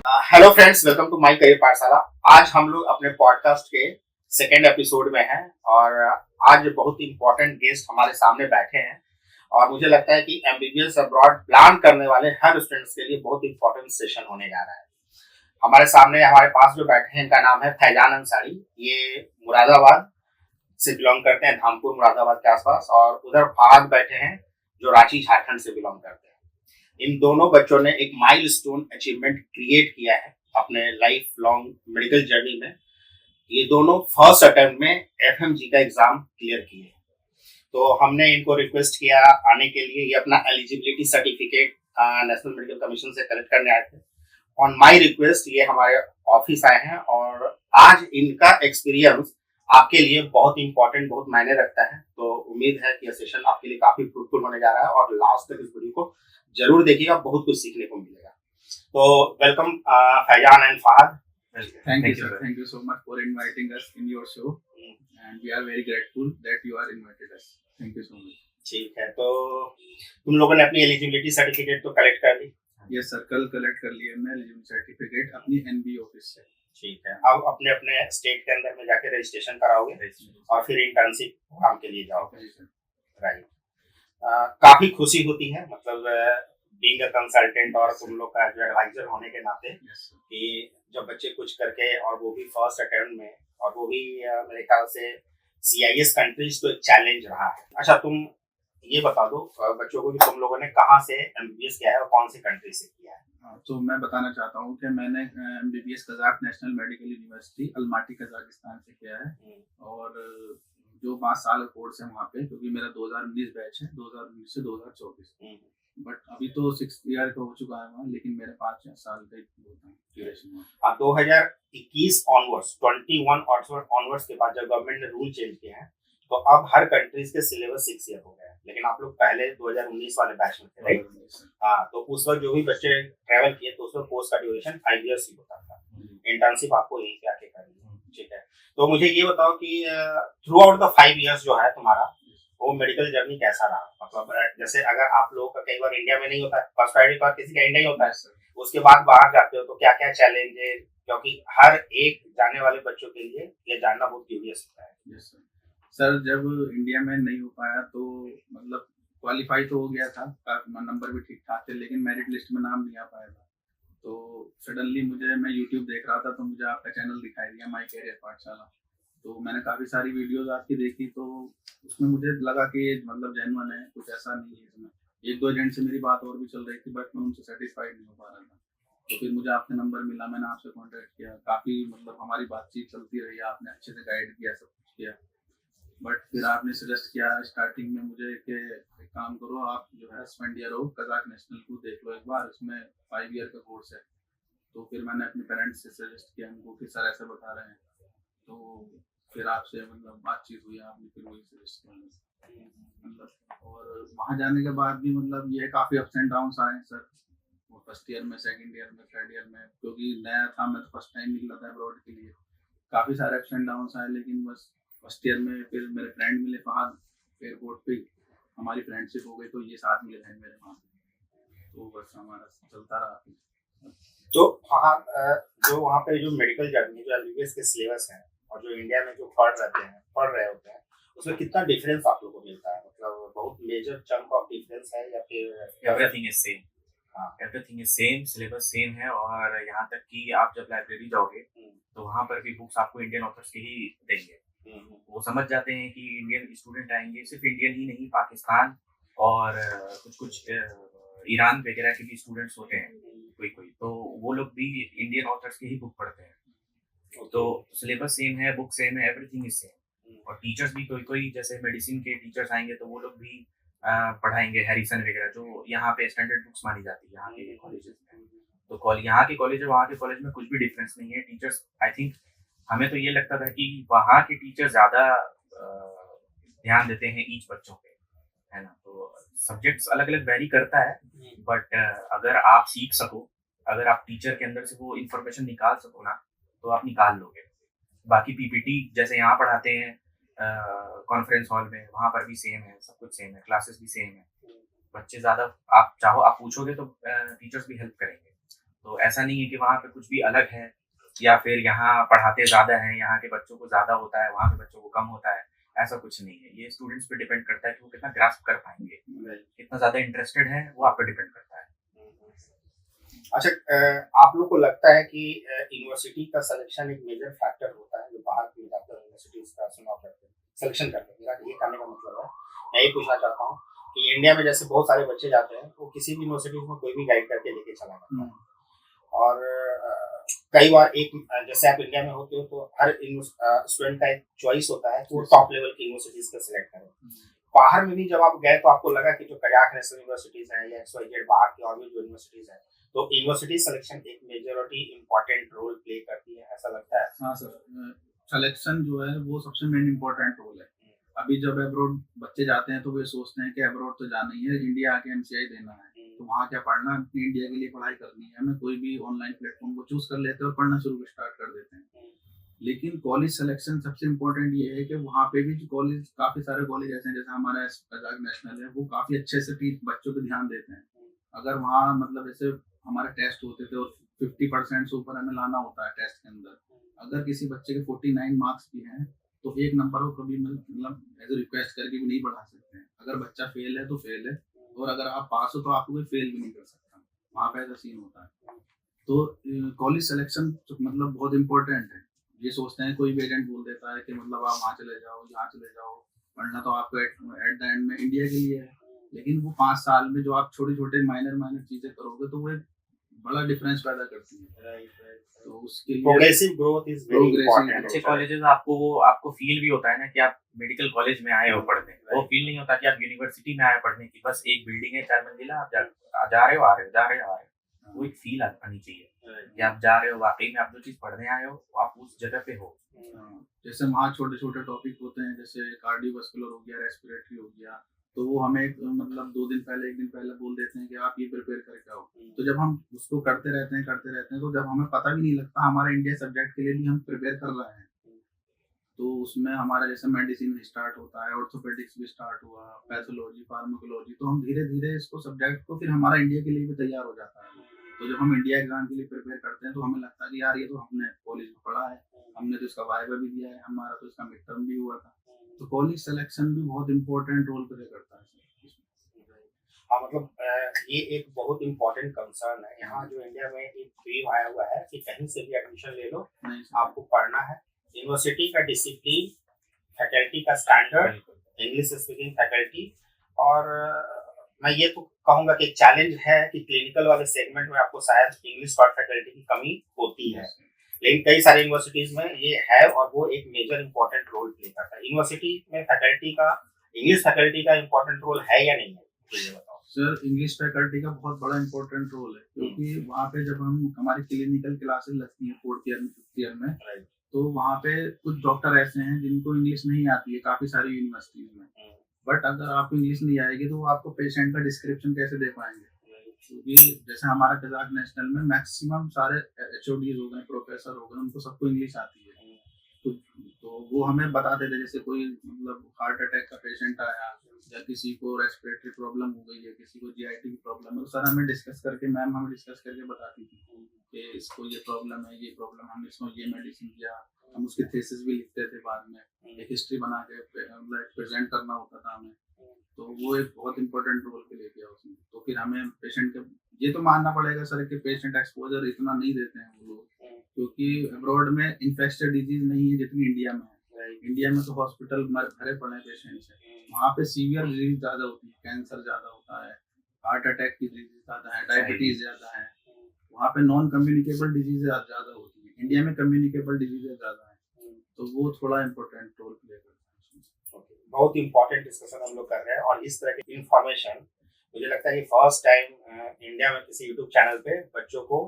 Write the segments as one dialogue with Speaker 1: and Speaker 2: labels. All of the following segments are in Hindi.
Speaker 1: Hello friends, welcome to my career Pathshala. आज हम लोग अपने पॉडकास्ट के सेकेंड एपिसोड में हैं और आज बहुत इंपॉर्टेंट गेस्ट हमारे सामने बैठे हैं और मुझे लगता है कि एमबीबीएस अब्रॉड प्लान करने वाले हर स्टूडेंट्स के लिए बहुत इंपॉर्टेंट सेशन होने जा रहा है। हमारे सामने हमारे पास जो बैठे हैं इनका नाम है फैजान अंसारी। ये मुरादाबाद से बिलोंग करते हैं, धामपुर मुरादाबाद के आसपास, और उधर फहाद बैठे हैं जो रांची झारखंड से बिलोंग करते हैं। इन दोनों बच्चों ने एक माइलस्टोन अचीवमेंट क्रिएट किया है अपने लाइफ लॉन्ग मेडिकल जर्नी में। ये दोनों फर्स्ट अटेम्प्ट में एफएमजी का एग्जाम क्लियर किए। तो हमने इनको रिक्वेस्ट किया आने के लिए। ये अपना eligibility certificate national medical commission से कलेक्ट करने आए थे। ऑन माई रिक्वेस्ट ये हमारे ऑफिस आए हैं और आज इनका एक्सपीरियंस आपके लिए बहुत इंपॉर्टेंट, बहुत मायने रखता है। तो उम्मीद है कि यह सेशन आपके लिए काफी फ्रूटफुल होने जा रहा है और लास्ट तक इस वीडियो को जरूर देखिएगा, बहुत कुछ सीखने को मिलेगा। तो welcome Faizan and Fahad.
Speaker 2: Thank you, sir. Thank you so much for inviting us in your show, and we are very grateful that you are invited us. Thank you so much.
Speaker 1: ठीक है, तो तुम लोगों ने अपनी एलिजिबिलिटी सर्टिफिकेट तो कलेक्ट कर ली?
Speaker 2: Yes, sir. कल कलेक्ट कर लिया मैं एलिजिबिलिटी सर्टिफिकेट अपनी एनबी ऑफिस से।
Speaker 1: ठीक है, अब अपने अपने स्टेट के अंदर में जाके रजिस्ट्रेशन कराओगे और फिर इंटर्नशिप प्रोग्राम के लिए जाओगे। राइट। काफी खुशी होती है, मतलब बीइंग अ कंसल्टेंट और तुम लोग का जो एडवाइजर होने के नाते, कि जब बच्चे कुछ करके और वो भी फर्स्ट अटेम्प्ट में, और वो भी मेरे ख्याल से सीआईएस कंट्रीज, तो एक चैलेंज रहा है। अच्छा, तुम ये बता दो बच्चों को कि तुम लोगों ने कहाँ से एमबीबीएस किया है और कौन सी कंट्री से किया है?
Speaker 2: तो मैं बताना चाहता हूँ कि मैंने MBBS Kazakh national medical university Almaty Kazakhstan से किया है, और जो 5 साल का कोर्स है वहाँ पे, क्योंकि मेरा 2019 बैच है, 2019 से 2024। बट अभी तो 6th ईयर का हो चुका है वहाँ, लेकिन मेरे 5 साल का ड्यूरेशन है।
Speaker 1: 2021 ऑनवर्ड्स, 21 ऑनवर्ड्स के बाद जब गवर्नमेंट ने रूल चेंज किया है, तो अब हर कंट्रीज के सिलेबस 6 ईयर हो गया है। लेकिन आप लोग पहले 2019 वाले बैच में थे, राइट? हाँ, तो उस वक्त जो भी बच्चे ट्रेवल किए तो उस वक्त कोर्स का ड्यूरेशन 5 ईयर्स ही होता था। इंटर्नशिप आपको यहीं पे आके करनी है, ठीक है? तो मुझे ये बताओ कि थ्रू आउट द 5 ईयर्स जो है तुम्हारा, वो मेडिकल जर्नी कैसा रहा? मतलब जैसे अगर आप लोगों का कई बार इंडिया में नहीं होता है, फर्स्ट प्रायोरिटी पर किसी का इंडिया ही होता है, उसके बाद बाहर जाते हो तो क्या क्या चैलेंज है? क्योंकि हर एक जाने वाले बच्चों के लिए ये जानना बहुत क्यूरियस होता है।
Speaker 2: सर, जब इंडिया में नहीं हो पाया तो मतलब क्वालिफाई तो हो गया था, नंबर भी ठीक ठाक थे, लेकिन मेरिट लिस्ट में नाम नहीं आ पाया था। तो सडनली मैं यूट्यूब देख रहा था तो मुझे आपका चैनल दिखाई दिया, माय करियर पाठशाला। तो मैंने काफ़ी सारी वीडियोस आपकी देखी, तो उसमें मुझे लगा कि ये मतलब जेन्युइन है, कुछ ऐसा नहीं है इसमें। 1-2 एजेंट से मेरी बात और भी चल रही थी, बट मैं उनसे सेटिस्फाइड नहीं हो पा रहा था। तो फिर मुझे आपका नंबर मिला, मैंने आपसे कॉन्टैक्ट किया, काफ़ी मतलब हमारी बातचीत चलती रही, आपने अच्छे से गाइड किया, सब कुछ किया। बट फिर आपने सजेस्ट किया स्टार्टिंग में मुझे कि एक काम करो, आप जो है स्पेंड ईयर हो कजाक नेशनल को देख लो एक बार, उसमें 5 ईयर का कोर्स है। तो फिर मैंने अपने पेरेंट्स से सजेस्ट किया उनको कि सर ऐसा बता रहे हैं, तो फिर आपसे मतलब बातचीत हुई, आपने फिर वही सजेस्ट किया मतलब। और वहाँ जाने के बाद भी मतलब ये काफ़ी अप्स एंड डाउन्स आए सर, वो फर्स्ट ईयर में, सेकंड ईयर में, थर्ड ईयर में, क्योंकि नया था, मैं तो फर्स्ट टाइम निकला था अब्रॉड के लिए। काफ़ी सारे अप्स एंड डाउन्स आए, लेकिन बस फर्स्ट ईयर में फिर मेरे फ्रेंड मिले फहद, एयरपोर्ट पे हमारी फ्रेंडशिप हो गई, तो ये साथ मिले थे मेरे वहाँ, तो बस हमारा चलता रहा।
Speaker 1: तो फहद, जो वहाँ पे जो मेडिकल जर्नी, जो एमबीबीएस के सिलेबस हैं और जो इंडिया में जो पढ़ रहे होते हैं, उसमें कितना डिफरेंस आप लोगों को मिलता है? मतलब बहुत मेजर चंक ऑफ डिफरेंस है या फिर
Speaker 3: everything is same? Everything is same, syllabus same है, और यहाँ तक कि आप जब लाइब्रेरी जाओगे तो वहाँ पर भी बुक्स आपको इंडियन ऑथर्स के ही देंगे। वो समझ जाते हैं कि इंडियन स्टूडेंट आएंगे, सिर्फ इंडियन ही नहीं, पाकिस्तान और कुछ ईरान वगैरह के भी स्टूडेंट्स होते हैं कोई, तो वो लोग भी इंडियन ऑथर्स के ही बुक पढ़ते हैं। तो सिलेबस सेम है, बुक सेम है, एवरीथिंग इज सेम। और टीचर्स भी कोई जैसे मेडिसिन के टीचर्स आएंगे तो वो लोग भी पढ़ाएंगे हैरिसन वगैरह, जो यहाँ पे स्टैंडर्ड बुक्स मानी जाती है यहाँ के कॉलेजेस में। तो यहाँ के कॉलेज और वहाँ के कॉलेज में कुछ भी डिफरेंस नहीं है। टीचर्स, आई थिंक हमें तो ये लगता था कि वहाँ के टीचर ज़्यादा ध्यान देते हैं ईच बच्चों पे, है ना? तो सब्जेक्ट्स अलग अलग वेरी करता है, बट अगर आप सीख सको, अगर आप टीचर के अंदर से वो इन्फॉर्मेशन निकाल सको ना, तो आप निकाल लोगे। बाकी पीपीटी जैसे यहाँ पढ़ाते हैं कॉन्फ्रेंस हॉल में, वहाँ पर भी सेम है, सब कुछ सेम है, क्लासेस भी सेम है। बच्चे ज़्यादा आप चाहो आप पूछोगे तो टीचर्स भी हेल्प करेंगे। तो ऐसा नहीं है कि वहाँ पे कुछ भी अलग है या फिर यहाँ पढ़ाते ज़्यादा हैं, यहाँ के बच्चों को ज़्यादा होता है, वहाँ पे बच्चों को कम होता है, ऐसा कुछ नहीं है। ये स्टूडेंट्स पे डिपेंड करता है कि वो कितना ग्रास्प कर पाएंगे, कितना ज़्यादा इंटरेस्टेड है, वो आप पे डिपेंड करता है।
Speaker 1: अच्छा, आप लोग को लगता है कि यूनिवर्सिटी का सिलेक्शन एक मेजर फैक्टर होता है जो बाहर की यूनिवर्सिटीज का चुनाव करते हैं, सिलेक्शन करते हैं? मेरा ये कहने का मतलब है, मैं ये पूछना चाहता हूँ कि इंडिया में जैसे बहुत सारे बच्चे जाते हैं तो किसी भी यूनिवर्सिटी में कोई भी गाइड करके लेके चला जाता है, और कई बार एक जैसे आप इंडिया में होते हो तो हर स्टूडेंट का एक चॉइस होता है कि वो टॉप लेवल की यूनिवर्सिटीज का सिलेक्ट करें। बाहर में भी जब आप गए तो आपको लगा कि जो कजाक नेशनल यूनिवर्सिटीज है या XYZ बाहर की और भी जो यूनिवर्सिटीज है, तो यूनिवर्सिटी सिलेक्शन एक मेजॉरिटी इम्पोर्टेंट रोल प्ले करती है, ऐसा लगता है?
Speaker 2: हाँ सर, सिलेक्शन जो है वो सबसे मेन इम्पोर्टेंट रोल है। अभी जब अब्रॉड बच्चे जाते हैं तो वे सोचते हैं कि अब्रॉड तो जाना ही है, इंडिया आके MCI देना है, तो वहाँ क्या पढ़ना, अपनी इंडिया के लिए पढ़ाई करनी है, हमें कोई भी ऑनलाइन प्लेटफॉर्म को चूज कर लेते हैं और पढ़ना शुरू स्टार्ट कर देते हैं। लेकिन कॉलेज सिलेक्शन सबसे इम्पोर्टेंट ये है कि वहाँ पे भी जो कॉलेज, काफ़ी सारे कॉलेज ऐसे हैं जैसे हमारा कजाक नेशनल है, वो काफ़ी अच्छे से बच्चों पे ध्यान देते हैं। अगर वहाँ मतलब जैसे हमारे टेस्ट होते थे और 50% से ऊपर हमें लाना होता है टेस्ट के अंदर, अगर किसी बच्चे के 49 मार्क्स भी हैं तो एक नंबर को कभी मतलब एज ए रिक्वेस्ट करके भी नहीं बढ़ा सकते हैं। अगर बच्चा फेल है तो फेल है, और अगर आप पास हो तो आपको कोई फेल भी नहीं कर सकता, वहाँ पे ऐसा सीन होता है। तो कॉलेज सिलेक्शन मतलब बहुत इंपॉर्टेंट है। ये सोचते हैं, कोई भी एजेंट बोल देता है कि मतलब आप वहाँ चले जाओ, यहाँ चले जाओ, पढ़ना तो आपको एट द एंड में इंडिया के लिए है, लेकिन वो 5 साल में जो आप छोटे छोटे माइनर चीजें करोगे तो वो एक बड़ा डिफरेंस पैदा करती है। तो उसके लिए
Speaker 1: progressive growth is very important.
Speaker 3: अच्छे कॉलेजेस आपको फील भी होता है ना कि आप मेडिकल कॉलेज में आए हो पढ़ने, वो फील नहीं होता कि आप यूनिवर्सिटी में आए पढ़ने की, बस एक बिल्डिंग है 4 मंजिला, आप जा रहे हो आ रहे हो, जा रहे हो आ रहे हो, वो एक फील आनी चाहिए कि आप जा रहे हो, वाकई में आप जो चीज पढ़ने आए हो आप उस जगह पे हो।
Speaker 2: जैसे वहाँ छोटे छोटे टॉपिक होते हैं, जैसे कार्डियोवास्कुलर हो गया, रेस्पिरेटरी हो गया, तो वो हमें मतलब 2 दिन पहले 1 दिन पहले बोल देते हैं कि आप ये प्रिपेयर करके आओ। तो जब हम उसको करते रहते हैं तो जब हमें पता भी नहीं लगता हमारे इंडिया सब्जेक्ट के लिए भी हम प्रिपेयर कर रहे हैं, तो उसमें हमारा जैसे मेडिसिन स्टार्ट होता है, ऑर्थोपेडिक्स भी स्टार्ट हुआ, पैथोलॉजी, फार्माकोलॉजी, तो हम धीरे धीरे इसको सब्जेक्ट को फिर हमारा इंडिया के लिए भी तैयार हो जाता है। तो जब हम इंडिया एग्जाम के लिए प्रिपेयर करते हैं तो हमें लगता है कि यार ये तो हमने कॉलेज में पढ़ा है, हमने तो इसका वाइवा भी दिया है, हमारा तो इसका मिड टर्म भी हुआ था। तो कॉलेज सिलेक्शन भी बहुत इंपॉर्टेंट रोल प्ले करता है।
Speaker 1: हाँ, मतलब ये एक बहुत इम्पोर्टेंट कंसर्न है। यहाँ जो इंडिया में एक वेव आया हुआ है कि कहीं से भी एडमिशन ले लो, आपको पढ़ना है। यूनिवर्सिटी का डिसिप्लिन, फैकल्टी का स्टैंडर्ड, इंग्लिश स्पीकिंग फैकल्टी, और मैं ये तो कहूँगा कि एक चैलेंज है कि क्लिनिकल वाले सेगमेंट में आपको शायद इंग्लिश टॉट फैकल्टी की कमी होती है, लेकिन कई सारे यूनिवर्सिटीज में ये है और वो एक मेजर इंपॉर्टेंट रोल प्ले करता है। यूनिवर्सिटी में फैकल्टी का, इंग्लिश फैकल्टी का इंपॉर्टेंट रोल है या नहीं है, ये बताओ।
Speaker 2: सर, इंग्लिश फैकल्टी का बहुत बड़ा इंपॉर्टेंट रोल है, क्योंकि वहाँ पे जब हम हमारी क्लिनिकल क्लासेस लगती हैं 4th ईयर में 5th ईयर में, तो वहाँ पे कुछ डॉक्टर ऐसे हैं जिनको इंग्लिश नहीं आती है काफी सारी यूनिवर्सिटीज में। बट अगर आपको इंग्लिश नहीं आएगी तो आपको पेशेंट का डिस्क्रिप्शन कैसे दे पाएंगे? क्योंकि जैसे हमारा कजाक नेशनल में मैक्सिमम सारे HODs हो गए, प्रोफेसर हो गए, उनको सबको इंग्लिश आती है। तो वो हमें बताते थे, जैसे कोई मतलब हार्ट अटैक का पेशेंट आया या किसी को रेस्पिरेटरी प्रॉब्लम हो गई है, किसी को GIT की प्रॉब्लम है, तो सर हमें डिस्कस करके, मैम हमें डिस्कस करके बताती थी कि इसको ये प्रॉब्लम है, ये प्रॉब्लम, हम इसको ये मेडिसिन दिया। हम उसकी थीसिस भी लिखते थे, बाद में एक हिस्ट्री बना के मतलब प्रेजेंट करना होता था हमें। तो वो एक बहुत इंपॉर्टेंट रोल प्ले किया उसमें। तो फिर हमें पेशेंट के, ये तो मानना पड़ेगा सर कि पेशेंट एक्सपोजर इतना नहीं देते हैं वो लोग, क्योंकि अब्रॉड में इन्फेक्शियस डिजीज नहीं है जितनी इंडिया में है। इंडिया में तो हॉस्पिटल भरे पड़े पेशेंट से, वहाँ पे सीवियर डिजीज ज्यादा होती है, कैंसर ज्यादा होता है, हार्ट अटैक की डिजीज ज्यादा है, डायबिटीज ज्यादा है। वहाँ पे नॉन कम्युनिकेबल डिजीज ज्यादा होती है, इंडिया में कम्युनिकेबल डिजीज ज्यादा है। तो वो थोड़ा इम्पोर्टेंट रोल प्ले करता है।
Speaker 1: बहुत इंपॉर्टेंट डिस्कशन हम लोग कर रहे हैं, और इस तरह की इंफॉर्मेशन मुझे लगता है कि फर्स्ट टाइम इंडिया में किसी यूट्यूब चैनल पे बच्चों को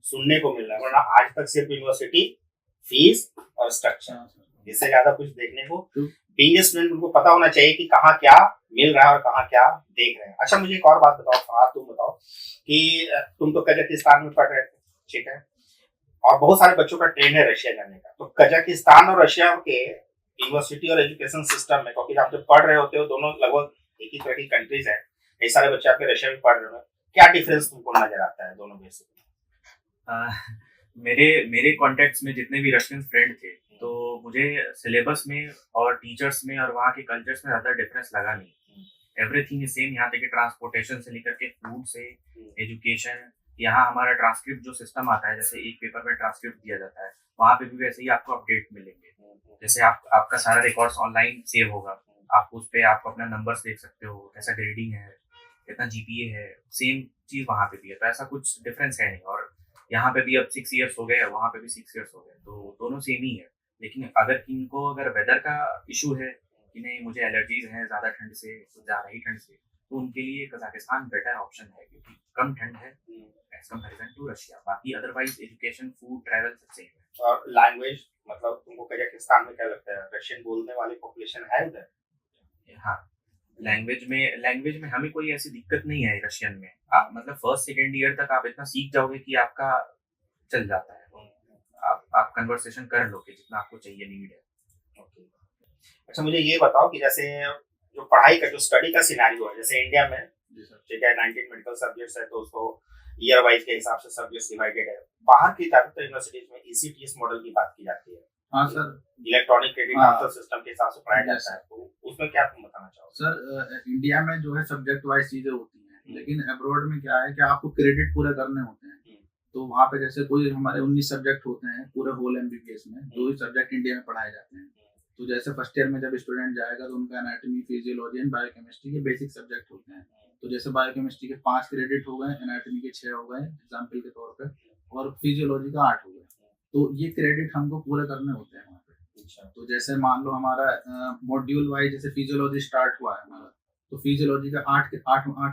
Speaker 1: सुनने को मिल रहा है, वरना आज तक सिर्फ यूनिवर्सिटी, फीस और स्ट्रक्चर, इससे ज्यादा कुछ देखने को बीइंग ए स्टूडेंट उनको पता होना चाहिए कि कहाँ क्या मिल रहा है और कहाँ क्या देख रहे हैं। अच्छा, मुझे एक और बात बताओ फहद, तुम बताओ कि तुम तो कजाकिस्तान में पढ़ रहे थे, ठीक है, और बहुत सारे बच्चों का ट्रेन है रशिया जाने का, तो कजाकिस्तान और रशिया के यूनिवर्सिटी और एजुकेशन सिस्टम में, क्योंकि आप जब पढ़ रहे होते हो दोनों लगभग एक ही तरह की कंट्रीज है, कई सारे बच्चे आपके रशिया में पढ़ रहे हो, क्या डिफरेंस तुमको नजर आता है दोनों देशों में?
Speaker 3: मेरे मेरे कॉन्टेक्ट्स में जितने भी रशियन फ्रेंड थे, तो मुझे सिलेबस में और टीचर्स में और वहाँ के कल्चर्स में ज़्यादा डिफरेंस लगा नहीं। Everything is same. यहाँ तक कि ट्रांसपोर्टेशन से लेकर के फूड से एजुकेशन, यहाँ हमारा ट्रांसक्रिप्ट जो सिस्टम आता है, जैसे एक पेपर में ट्रांसक्रिप्ट दिया जाता है, वहाँ पे भी वैसे ही आपको अपडेट मिलेंगे। जैसे आपका सारा रिकॉर्ड्स ऑनलाइन सेव होगा, आप उस पर आप अपना नंबर्स देख सकते हो, कैसा ग्रेडिंग है, कितना जीपीए है, सेम चीज़ वहाँ पे भी है। तो ऐसा कुछ डिफरेंस है नहीं। और यहाँ पे भी अब 6 इयर्स हो गए, वहाँ पे भी 6 इयर्स हो गए, तो दोनों सेम ही है। लेकिन अगर वेदर का इशू है कि नहीं मुझे एलर्जीज हैं ज़्यादा ठंड से, ज़्यादा ही ठंड से, तो उनके लिए कजाकिस्तान बेटर ऑप्शन है, क्योंकि कम ठंड है एज कम्पेरिजन टू रशिया। बाकी अदरवाइज एजुकेशन, फूड, ट्रैवल सब सेम है।
Speaker 1: और लैंग्वेज, मतलब तुमको कजाकिस्तान में क्या लगता है, रशियन बोलने वाली पॉपुलेशन है उधर?
Speaker 3: हाँ, लैंग्वेज में हमें कोई ऐसी दिक्कत नहीं है रशियन में। आप मतलब फर्स्ट सेकेंड ईयर तक आप इतना सीख जाओगे कि आपका चल जाता है। आप कन्वर्सेशन कर लो कि जितना आपको चाहिए, नीड है।
Speaker 1: ओके। अच्छा, मुझे ये बताओ कि जैसे जो पढ़ाई का जो स्टडी का सिनेरियो है, जैसे इंडिया में ठीक है 19 मेडिकल सब्जेक्ट्स है, तो उसको ईयर वाइज के हिसाब से सब्जेक्ट्स डिवाइडेड है। बाहर की ज्यादातर यूनिवर्सिटीज में ईसीटीएस मॉडल की बात की जाती है।
Speaker 2: हाँ sir,
Speaker 1: electronic credit transfer system के हिसाब से पढ़ाया जाता है, तो उसमें क्या तुम बताना चाहोगे?
Speaker 2: सर इंडिया में जो है सब्जेक्ट वाइज चीजें होती हैं, लेकिन अब्रॉड में क्या है कि आपको क्रेडिट पूरे करने होते हैं। तो वहाँ पे जैसे कोई हमारे 19 सब्जेक्ट होते हैं पूरे होल एमबीबीएस में, 2 ही सब्जेक्ट इंडिया में पढ़ाए जाते हैं। तो जैसे फर्स्ट ईयर में जब स्टूडेंट जाएगा तो उनका एनाटॉमी, फिजियोलॉजी एंड बायोकेमिस्ट्री के बेसिक सब्जेक्ट होते हैं। तो जैसे बायोकेमिस्ट्री के 5 क्रेडिट हो गए, एनाटॉमी के 6 हो गए एग्जाम्पल के तौर पर, और फिजियोलॉजी का 8 हो गए। तो ये क्रेडिट हमको पूरे करने होते हैं वहाँ पे। तो जैसे मान लो हमारा मॉड्यूल वाइज जैसे फिजियोलॉजी स्टार्ट हुआ है हमारा, तो फिजियोलॉजी का 8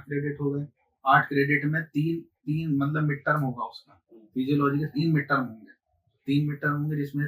Speaker 2: क्रेडिट हो गए। 8 क्रेडिट में तीन मतलब मिड टर्म होगा उसका। फिजियोलॉजी के 3 मिड टर्म होंगे, 3 मिड टर्म होंगे जिसमें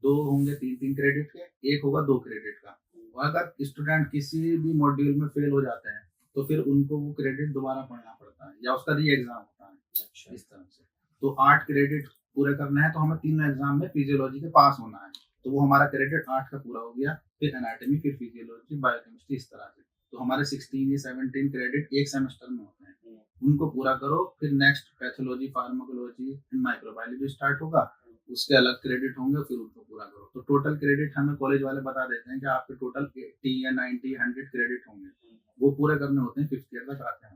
Speaker 2: 2 होंगे 3 क्रेडिट के, 1 होगा 2 क्रेडिट का। और अगर स्टूडेंट किसी भी मॉड्यूल में फेल हो जाते हैं तो फिर उनको वो क्रेडिट दोबारा पढ़ना पड़ता है या उसका री एग्जाम होता है। इस तरह से तो 8 क्रेडिट पूरे करने हैं, तो हमें 3 एग्जाम में फिजियोलॉजी के पास होना है, तो वो हमारा क्रेडिट 8 का पूरा हो गया। फिर एनाटॉमी, फिर फिजियोलॉजी, बायोकेमिस्ट्री, इस तरह से। तो हमारे 16 या 17 क्रेडिट एक सेमेस्टर में होते हैं, उनको पूरा करो। फिर next pathology, pharmacology and microbiology start होगा, उसके अलग क्रेडिट होंगे, फिर उनको पूरा करो। तो टोटल क्रेडिट हमें कॉलेज वाले बता देते हैं कि आपके टोटल 80 या 90 100 क्रेडिट होंगे, वो पूरे करने होते हैं 5th ईयर तक आते हैं।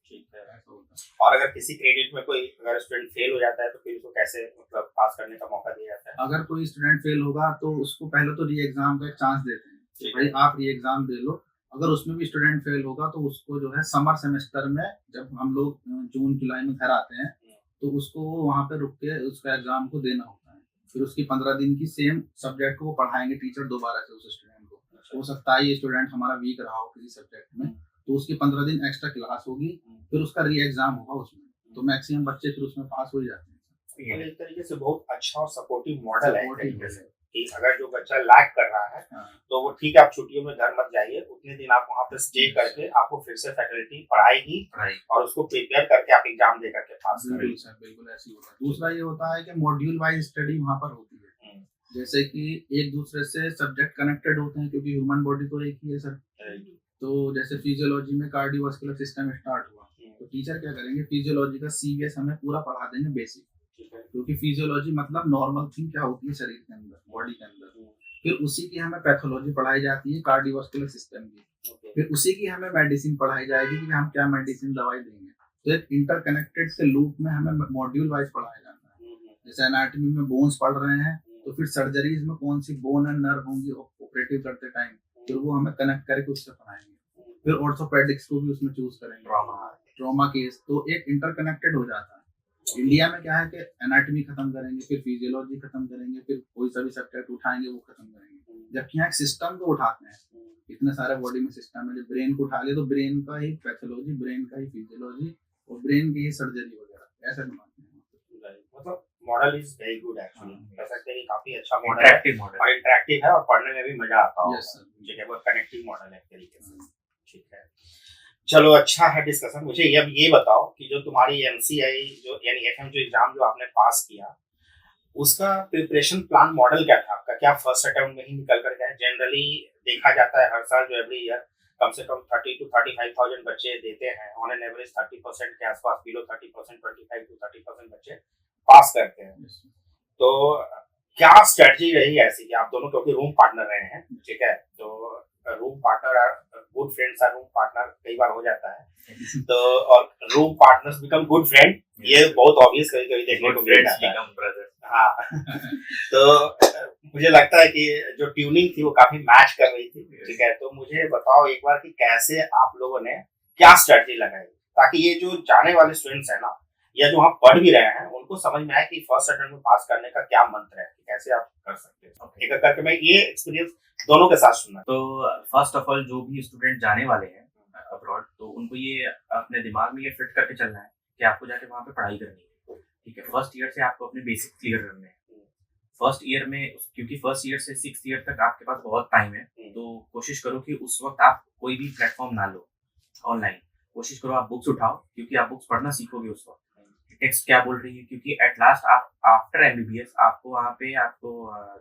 Speaker 1: ठीक है, ऐसा होता है। और अगर किसी क्रेडिट में कोई अगर स्टूडेंट फेल हो जाता है तो फिर उसको कैसे मतलब पास करने का मौका दिया जाता है?
Speaker 2: अगर कोई स्टूडेंट फेल होगा तो उसको पहले तो री एग्जाम का एक चांस देते हैं कि भाई आप री एग्जाम दे लो। अगर उसमें भी स्टूडेंट फेल होगा तो उसको जो है समर सेमेस्टर में, जब हम लोग जून जुलाई में घर आते हैं, तो उसको वहाँ पे रुक के उसका एग्जाम को देना होता है। फिर उसकी 15 दिन की सेम सब्जेक्ट को वो पढ़ाएंगे टीचर दोबारा से उस स्टूडेंट को। हो सकता है ये स्टूडेंट हमारा वीक रहा हो किसी सब्जेक्ट में, तो उसकी 15 दिन एक्स्ट्रा क्लास होगी, फिर उसका री एग्जाम होगा उसमें, तो मैक्सिमम बच्चे फिर उसमें पास हो जाते हैं।
Speaker 1: एक तरीके से बहुत अच्छा और सपोर्टिव मॉडल है कि अगर जो बच्चा लैग कर रहा है तो वो ठीक है, आप छुट्टियों में घर मत जाइए, उतने दिन आप वहाँ पे स्टे करके आपको फिर से फैकल्टी पढ़ाएगी और उसको प्रिपेयर करके आप एग्जाम दे करके पास करेंगे।
Speaker 2: सर बिल्कुल ऐसे होता है। दूसरा ये होता है कि मॉड्यूल वाइज स्टडी वहाँ पर होती है, जैसे कि एक दूसरे से सब्जेक्ट कनेक्टेड होते हैं, क्योंकि ह्यूमन बॉडी तो एक ही है सर। तो जैसे फिजियोलॉजी में कार्डियोवास्कुलर सिस्टम स्टार्ट हुआ, तो टीचर क्या करेंगे, फिजियोलॉजी का सीवीएस हमें पूरा पढ़ा देंगे बेसिक, क्योंकि फिजियोलॉजी मतलब नॉर्मल थिंग क्या होती है शरीर के अंदर, बॉडी के अंदर। फिर उसी की हमें पैथोलॉजी पढ़ाई जाती है कार्डियोवास्कुलर सिस्टम की। फिर उसी की हमें मेडिसिन पढ़ाई जाएगी कि हम क्या मेडिसिन दवाई देंगे। तो एक इंटरकनेक्टेड के लूप में हमें मॉड्यूल वाइज पढ़ाया जाता है। जैसे एनाटॉमी में बोन्स पढ़ रहे हैं, तो फिर सर्जरीज में कौन सी बोन एंड नर्व होंगी ऑपरेटिव करते टाइम, फिर वो हमें कनेक्ट करके उससे पढ़ाएंगे। फिर ऑर्थोपेडिक्स को भी उसमें चूज करेंगे, ट्रॉमा केस, तो एक इंटरकनेक्टेड हो जाता है। इंडिया में क्या है कि एनाटॉमी खत्म करेंगे, फिर फिजियोलॉजी खत्म करेंगे, फिर कोई सा भी सब्जेक्ट उठाएंगे वो खत्म करेंगे। जबकि यहाँ एक सिस्टम को उठाते हैं, इतने सारे बॉडी में सिस्टम है। जब ब्रेन को उठा ले तो ब्रेन का ही पैथोलॉजी, ब्रेन का ही फिजियोलॉजी और ब्रेन की ही सर्जरी वगैरह ऐसा बनाते हैं।
Speaker 1: मतलब model is very good actually, कह सकते हैं कि काफी अच्छा मॉडल है और इंटरेक्टिव है और पढ़ने में भी मजा आता है।
Speaker 2: यस सर,
Speaker 1: ठीक है, वो कनेक्टिव मॉडल है एक तरीके से। ठीक है, चलो अच्छा है डिस्कशन। मुझे अब ये बताओ कि जो तुम्हारी एमसीआई जो यानी एफएम जो एग्जाम जो आपने पास किया, उसका प्रिपरेशन प्लान मॉडल क्या था आपका? क्या फर्स्ट अटेम्प्ट में ही निकल कर गया? जनरली देखा जाता है हर साल जो एवरी ईयर कम से कम 30 to 35,000 बच्चे देते हैं, ऑन एन एवरेज 30% के आसपास, बिलो 30%, 25 to 30% बच्चे पास करते हैं। तो क्या स्ट्रेटजी रही ऐसी कि आप दोनों क्योंकि रूम पार्टनर रहे हैं, ठीक है, तो रूम पार्टनर गुड फ्रेंड्स और रूम पार्टनर कई बार हो जाता है, तो और room partners become good friend, ये बहुत ऑब्वियस कभी कभी देखने को मिल जाता है। हाँ तो मुझे लगता है कि जो ट्यूनिंग थी वो काफी मैच कर रही थी, ठीक है। तो मुझे बताओ एक बार कि कैसे आप लोगों ने क्या स्ट्रेटजी लगाई ताकि ये जो जाने वाले स्टूडेंट्स हैं ना, या जो वहाँ पढ़ भी रहे हैं, उनको समझ में आए कि फर्स्ट अटेम्प्ट में पास करने का क्या मंत्र है, कैसे आप कर सकते हैं। एक एक करके मैं ये एक्सपीरियंस दोनों के साथ सुनना।
Speaker 3: तो फर्स्ट ऑफ ऑल जो भी स्टूडेंट जाने वाले हैं अब्रॉड, तो उनको ये अपने दिमाग में ये फिट करके चलना है कि आपको जाके वहाँ पे पढ़ाई करनी है, ठीक है। फर्स्ट ईयर से आपको अपने बेसिक क्लियर करने हैं। फर्स्ट ईयर में, क्योंकि फर्स्ट ईयर से 6th ईयर तक आपके पास बहुत टाइम है, तो कोशिश करो कि उस वक्त आप कोई भी प्लेटफॉर्म ना लो ऑनलाइन। कोशिश करो आप बुक्स उठाओ, क्योंकि आप बुक्स पढ़ना सीखोगे उस वक्त। टेक्स्ट क्या बोल रही है, क्योंकि एट लास्ट आप आफ्टर एमबीबीएस आपको वहाँ पे आपको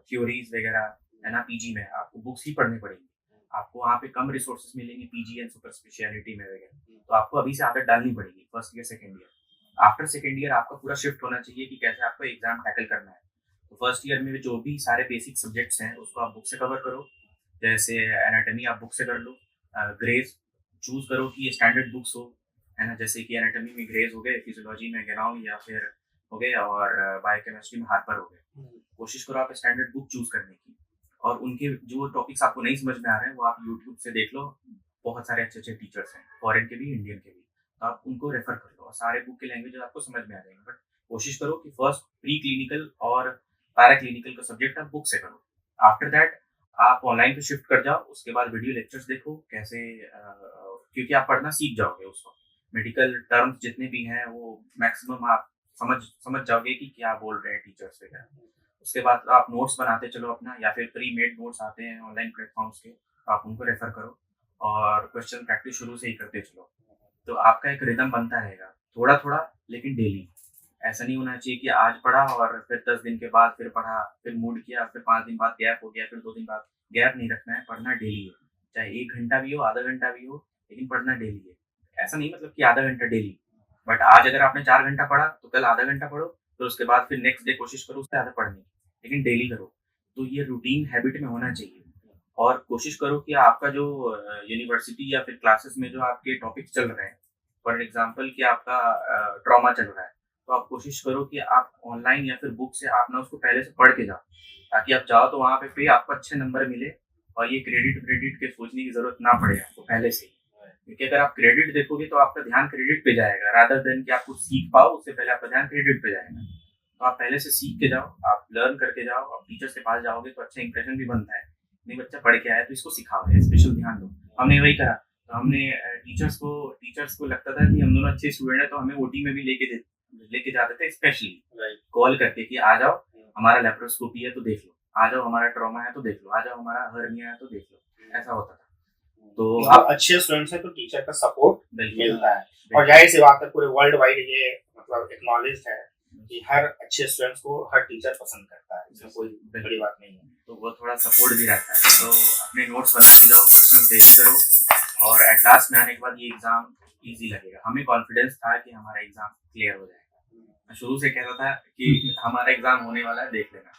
Speaker 3: थ्योरीज वगैरह है ना, पीजी में आपको बुक्स ही पढ़नी पड़ेगी। आपको वहाँ पे कम रिसोर्सेज मिलेंगे पीजी एंड सुपर स्पेशलिटी में वगैरह, तो आपको अभी से आदत डालनी पड़ेगी first year second year. After second year आपका पूरा शिफ्ट होना चाहिए कि कैसे आपको एग्जाम टैकल करना है। तो फर्स्ट ईयर में जो भी सारे बेसिक सब्जेक्ट्स हैं उसको आप बुक से कवर करो। जैसे एनाटॉमी आप बुक से कर लो, ग्रेज चूज करो कि ये स्टैंडर्ड बुक्स हो, है ना। जैसे कि एनाटॉमी में ग्रेज हो गए, फिजियोलॉजी में गेनाउ या फिर हो गए, और बायोकेमिस्ट्री में हार्पर हो गए। कोशिश करो आप स्टैंडर्ड बुक चूज करने की, और उनके जो टॉपिक्स आपको नहीं समझ में आ रहे हैं वो आप यूट्यूब से देख लो। बहुत सारे अच्छे अच्छे टीचर्स हैं, फॉरेन के भी इंडियन के भी, तो आप उनको रेफर कर लो और सारे बुक के लैंग्वेज आपको समझ में आ जाएंगे। बट कोशिश करो कि फर्स्ट प्री क्लिनिकल और पैरा क्लिनिकल का सब्जेक्ट आप बुक से करो। आफ्टर दैट आप ऑनलाइन पे शिफ्ट कर जाओ। उसके बाद वीडियो लेक्चर्स देखो कैसे, क्योंकि आप पढ़ना सीख जाओगे उस वक्त। मेडिकल टर्म्स जितने भी हैं वो मैक्सिमम आप समझ जाओगे कि क्या बोल रहे हैं टीचर्स वगैरह। उसके बाद आप नोट्स बनाते चलो अपना, या फिर प्री मेड नोट्स आते हैं ऑनलाइन प्लेटफॉर्म्स के, तो आप उनको रेफर करो और क्वेश्चन प्रैक्टिस शुरू से ही करते चलो। तो आपका एक रिदम बनता रहेगा, थोड़ा थोड़ा लेकिन डेली। ऐसा नहीं होना चाहिए कि आज पढ़ा और फिर 10 दिन के बाद फिर पढ़ा, फिर मूड किया, फिर 5 दिन बाद गैप हो गया, फिर 2 दिन बाद गैप नहीं रखना है। पढ़ना डेली है, चाहे 1 घंटा भी हो, आधा घंटा भी हो, लेकिन पढ़ना डेली है। ऐसा नहीं मतलब कि आधा घंटा डेली, बट आज अगर आपने 4 घंटा पढ़ा तो कल आधा घंटा पढ़ो, फिर उसके बाद फिर नेक्स्ट डे कोशिश करो उससे आधा पढ़ने, लेकिन डेली करो। तो ये रूटीन हैबिट में होना चाहिए। और कोशिश करो कि आपका जो यूनिवर्सिटी या फिर क्लासेस में जो आपके टॉपिक्स चल रहे हैं, फॉर एग्जांपल कि आपका ट्रॉमा चल रहा है, तो आप कोशिश करो कि आप ऑनलाइन या फिर बुक से आप ना उसको पहले से पढ़ के जाओ, ताकि आप जाओ तो वहाँ पे फिर आपको अच्छे नंबर मिले और ये क्रेडिट के सोचने की जरूरत ना पड़े आपको पहले से। क्योंकि अगर आप क्रेडिट देखोगे तो आपका ध्यान क्रेडिट पे जाएगा, रादर देन कि आपको सीख पाओ, उससे पहले आपका ध्यान क्रेडिट पे जाएगा। तो आप पहले से सीख के जाओ, आप लर्न करके जाओ, आप टीचर्स के पास जाओगे तो अच्छा इंप्रेशन भी बनता है। नहीं बच्चा पढ़ के आया तो इसको सिखाओ, स्पेशल ध्यान दो। हमने वही करा, तो हमने टीचर्स को लगता था कि हम दोनों अच्छे स्टूडेंट हैं, तो हमें ओटी में भी लेके जाते थे, स्पेशली कॉल करके कि आ जाओ हमारा लेप्रोस्कोपी है तो देख लो, आ जाओ हमारा ट्रॉमा है तो देख लो, आ जाओ हमारा हर्निया है तो देख लो। ऐसा होता था। तो
Speaker 1: आप अच्छे स्टूडेंट्स हैं तो टीचर का सपोर्ट मिलता है, और जाहिर सी बात है पूरे वर्ल्ड वाइड ये मतलब एक्नॉलेज्ड है कि हर अच्छे स्टूडेंट्स को हर टीचर पसंद करता है, इसमें कोई बड़ी बात नहीं है।
Speaker 3: तो वो थोड़ा सपोर्ट भी रहता है। तो अपने नोट्स बनाते जाओ, क्वेश्चन देखते रहो, और एट लास्ट में आने के बाद ये एग्जाम इजी लगेगा। हमें कॉन्फिडेंस था कि हमारा एग्जाम क्लियर हो जाएगा। मैं शुरू से कहता था कि हमारा एग्जाम होने वाला है, देख लेना।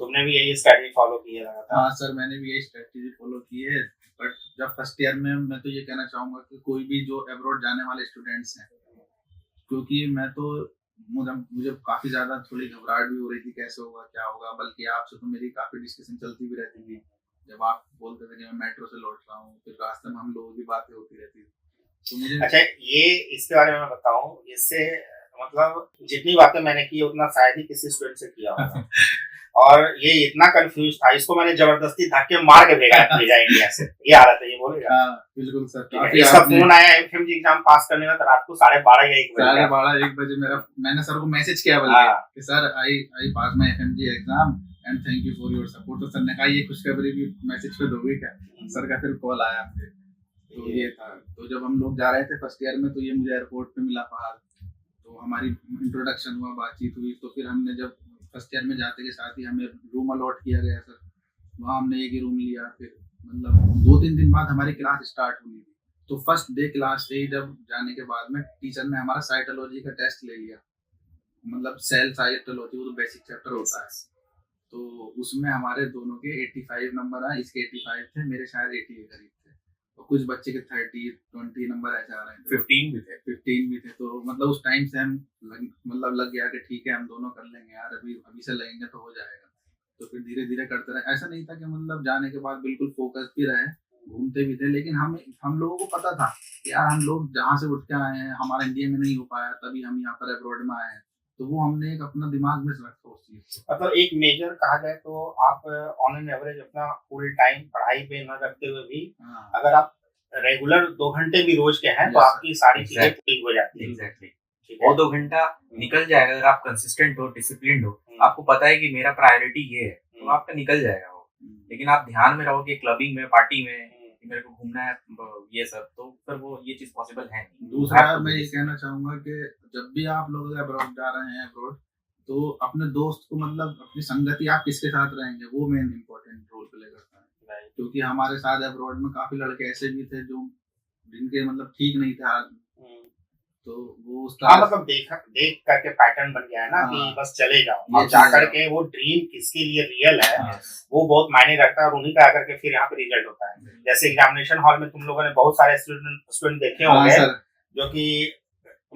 Speaker 1: तुमने भी यही स्ट्रेटजी फॉलो की है लगातार?
Speaker 2: हाँ सर, मैंने भी यही स्ट्रेटजी फॉलो की है। बट जब फर्स्ट ईयर में मैं तो ये कहना चाहूँगा कि कोई भी जो अब्रॉड जाने वाले स्टूडेंट्स हैं, क्योंकि मैं तो मुझे काफ़ी ज़्यादा थोड़ी घबराहट भी हो रही थी, कैसे होगा क्या होगा। बल्कि आपसे तो मेरी काफ़ी डिस्कशन चलती भी रहती थी, जब आप बोलते थे कि मैं मेट्रो से लौट रहा हूँ, फिर रास्ते में हम लोगों की बातें होती रहती थी। तो मुझे
Speaker 1: अच्छा, ये इसके बारे में मैं बताऊँ, इससे मतलब जितनी बातें मैंने की उतना शायद ही किसी स्टूडेंट से किया होगा। और ये इतना कंफ्यूज था, इसको मैंने जबरदस्ती धक्के मार के भेजा इंडिया से। ये हालत है, ये बोलेगा।
Speaker 2: बिल्कुल सर।
Speaker 1: इसका फोन आया एफएमजी एग्जाम पास करने का, रात को 12:30 या 1 बजे
Speaker 2: मैंने सर को मैसेज किया कि sir I pass my FMG exam and thank you for your support. तो सर ने कहा ये खुशखबरी भी मैसेज पे दोगे क्या? सर का फिर कॉल आया मुझे, तो ये था। तो जब हम लोग जा रहे थे फर्स्ट ईयर में, तो ये मुझे एयरपोर्ट पे मिला पहाड़, तो हमारी इंट्रोडक्शन हुआ, बातचीत हुई। तो फिर हमने जब फर्स्ट ईयर में जाते के साथ ही हमें रूम अलॉट किया गया सर, वहाँ हमने एक ही रूम लिया। फिर मतलब 2-3 दिन बाद हमारी क्लास स्टार्ट हुई थी। तो फर्स्ट डे क्लास से ही जब जाने के बाद में टीचर ने हमारा साइटोलॉजी का टेस्ट ले लिया, मतलब सेल साइटोलॉजी वो तो बेसिक चैप्टर होता है, तो उसमें हमारे दोनों के 85 नंबर आए, इसके 85 थे, मेरे शायद 80 के करीब थे, और कुछ बच्चे के 30-20 नंबर ऐसे आ रहे थे, 15 भी थे। तो मतलब उस टाइम से हम लग गया कि ठीक है हम दोनों कर लेंगे यार, अभी से लगेंगे तो हो जाएगा। तो फिर धीरे धीरे करते रहे। ऐसा नहीं था कि मतलब जाने के बाद बिल्कुल फोकस भी रहे, घूमते भी थे, लेकिन हम लोगों को पता था कि यार हम लोग जहाँ से उठ के आए हैं, हमारा इंडिया में नहीं हो पाया, तभी हम यहाँ पर अब्रॉड में आए हैं, तो वो हमने एक अपना दिमाग में रखा उस चीज को।
Speaker 1: मतलब एक मेजर कहा जाए तो आप ऑन एन एवरेज अपना फुल टाइम पढ़ाई पे न रखते हुए भी अगर आप रेगुलर 2 घंटे भी रोज के हैं तो आपकी सारी चीजें पूरी हो जाती है।
Speaker 3: एग्जैक्टली, वो 2 घंटा निकल जाएगा अगर आप कंसिस्टेंट हो, डिसिप्लिन्ड हो, आपको पता है कि मेरा प्रायोरिटी ये है, तो आपका निकल जाएगा वो। लेकिन आप ध्यान में रहोगे क्लबिंग में, पार्टी में, कि मेरे को घूमना है ये सब, तो फिर वो ये चीज पॉसिबल है नहीं।
Speaker 2: दूसरा मैं ये कहना चाहूंगा कि जब भी आप लोग अब्रॉड जा रहे हैं अब्रॉड, तो अपने दोस्त को मतलब अपनी संगति आप किसके साथ रहेंगे वो मेन इम्पोर्टेंट रोल प्ले करता है। क्योंकि हमारे साथ अब्रॉड में काफी लड़के ऐसे भी थे जो जिनके मतलब ठीक नहीं थे हाल, तो वो
Speaker 1: मतलब देख करके पैटर्न बन गया है ना कि बस चले जाओ, अब जा करके वो ड्रीम किसके लिए रियल है वो बहुत मायने रखता है, और उन्हीं का आकर के फिर यहाँ पे रिजल्ट होता है। जैसे एग्जामिनेशन हॉल में तुम लोगों ने बहुत सारे स्टूडेंट देखे होंगे जो कि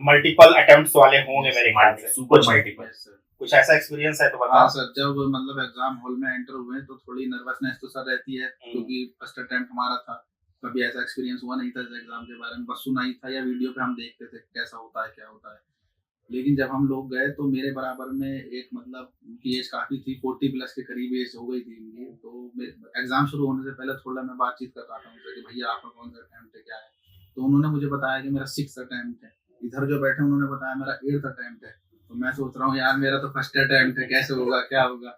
Speaker 1: मल्टीपल अटेम्प्ट्स वाले होंगे मेरे ख्याल से, कुछ ऐसा एक्सपीरियंस है तो बताओ।
Speaker 2: हाँ सर, जब मतलब एग्जाम हॉल में एंटर हुए तो थोड़ी नर्वसनेस तो सर रहती है, क्योंकि फर्स्ट अटेम्प्ट हमारा था, कभी ऐसा एक्सपीरियंस हुआ नहीं था इस एग्जाम के बारे में, बस सुना ही था या वीडियो पे हम देखते थे कैसा होता है क्या होता है। लेकिन जब हम लोग गए तो मेरे बराबर में एक मतलब उनकी एज काफ़ी थी, 40 प्लस के करीब एज हो गई थी उनकी। तो एग्जाम शुरू होने से पहले थोड़ा मैं बातचीत कर रहा था उनसे कि भैया आपका कौन सा अटैम्प्ट है क्या है, तो उन्होंने मुझे बताया कि मेरा 6th अटैम्प्ट है। इधर जो बैठे उन्होंने बताया मेरा 8th अटैम्प्ट है। तो मैं सोच रहा हूँ यार मेरा तो फर्स्ट अटैम्प्ट है, कैसे होगा क्या होगा,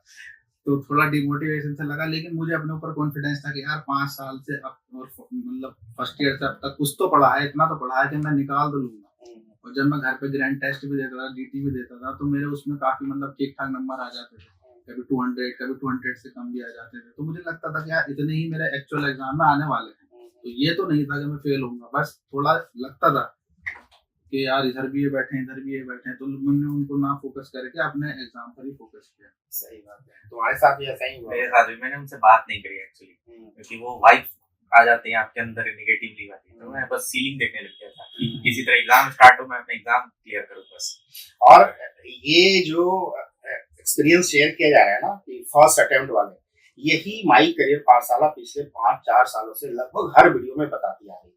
Speaker 2: तो थोड़ा डिमोटिवेशन से लगा। लेकिन मुझे अपने ऊपर कॉन्फिडेंस था कि यार 5 साल से अब मतलब फर्स्ट ईयर से अब तक कुछ तो पढ़ा है, इतना तो पढ़ा है कि मैं निकाल तो लूंगा। और जब मैं घर पे ग्रैंड टेस्ट भी देता था, DT भी देता था, तो मेरे उसमें काफी मतलब ठीक ठाक नंबर आ जाते थे, कभी 200 कभी 200 से कम भी आ जाते थे। तो मुझे लगता था कि यार इतने ही मेरे एक्चुअल एग्जाम में आने वाले हैं, तो ये तो नहीं था कि मैं फेल होऊंगा। बस थोड़ा लगता था कि यार इधर भी ये बैठे इधर भी ये बैठे, तो मैंने उनको ना फोकस करके अपने एग्जाम पर ही फोकस किया।
Speaker 1: सही बात है, तुम्हारे साथ भी ऐसा ही हुआ?
Speaker 3: मेरे साथ भी, मैंने उनसे बात नहीं करी एक्चुअली, क्योंकि वो वाइब आ जाते हैं आपके अंदर नेगेटिवली वाली, तो मैं बस सीलिंग देखने लग गया था, किसी तरह एग्जाम स्टार्ट हो, मैं अपना एग्जाम क्लियर करूं बस।
Speaker 1: और ये जो एक्सपीरियंस शेयर किया जा रहा है ना कि फर्स्ट अटेम्प्ट वाले, यही माई करियर पाठशाला पिछले 5-4 सालों से लगभग हर वीडियो में बताती आ रही है।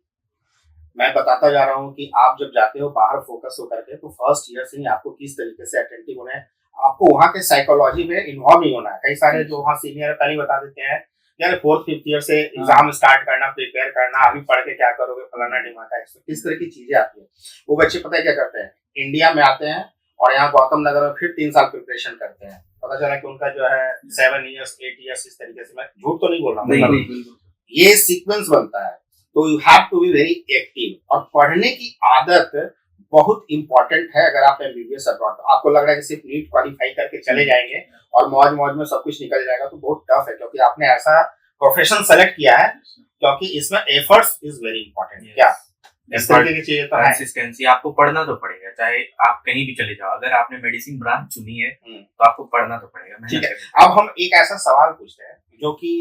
Speaker 1: मैं बताता जा रहा हूँ कि आप जब जाते हो बाहर फोकस होकर के, तो फर्स्ट ईयर से ही आपको किस तरीके से अटेंटिव होना है, आपको वहाँ के साइकोलॉजी में इन्वॉल्व नहीं होना है। कई सारे जो वहाँ सीनियर पहले बता देते हैं यार 4th 5th ईयर से एग्जाम स्टार्ट करना, प्रिपेयर करना, अभी पढ़ के क्या करोगे, फलाना डिमांड, किस तरह की चीजें आती है। वो बच्चे पता है क्या करते हैं, इंडिया में आते हैं और यहाँ गौतम नगर में फिर 3 साल प्रिपरेशन करते हैं। पता चला कि उनका जो है 7 ईयर्स 8 ईयर्स इस तरीके से, मैं झूठ तो नहीं बोल रहा हूँ, ये सीक्वेंस बनता है। तो you have to be very active, और पढ़ने की आदत बहुत इंपॉर्टेंट है। अगर आप MBBS अब्रॉड, आपको लग रहा है कि सिर्फ नीट क्वालिफाई करके चले जाएंगे और मौज मौज में सब कुछ निकल जाएगा, तो बहुत टफ है, क्योंकि आपने ऐसा प्रोफेशन सेलेक्ट किया है, क्योंकि इसमें एफर्ट्स इज वेरी इंपॉर्टेंट। क्या इस तरीके की चीजें तो है,
Speaker 3: कंसिस्टेंसी, आपको पढ़ना तो पड़ेगा, चाहे आप कहीं भी चले जाओ। अगर आपने मेडिसिन ब्रांच चुनी है तो आपको पढ़ना तो पड़ेगा।
Speaker 1: ठीक है, अब हम एक ऐसा सवाल पूछते हैं जो कि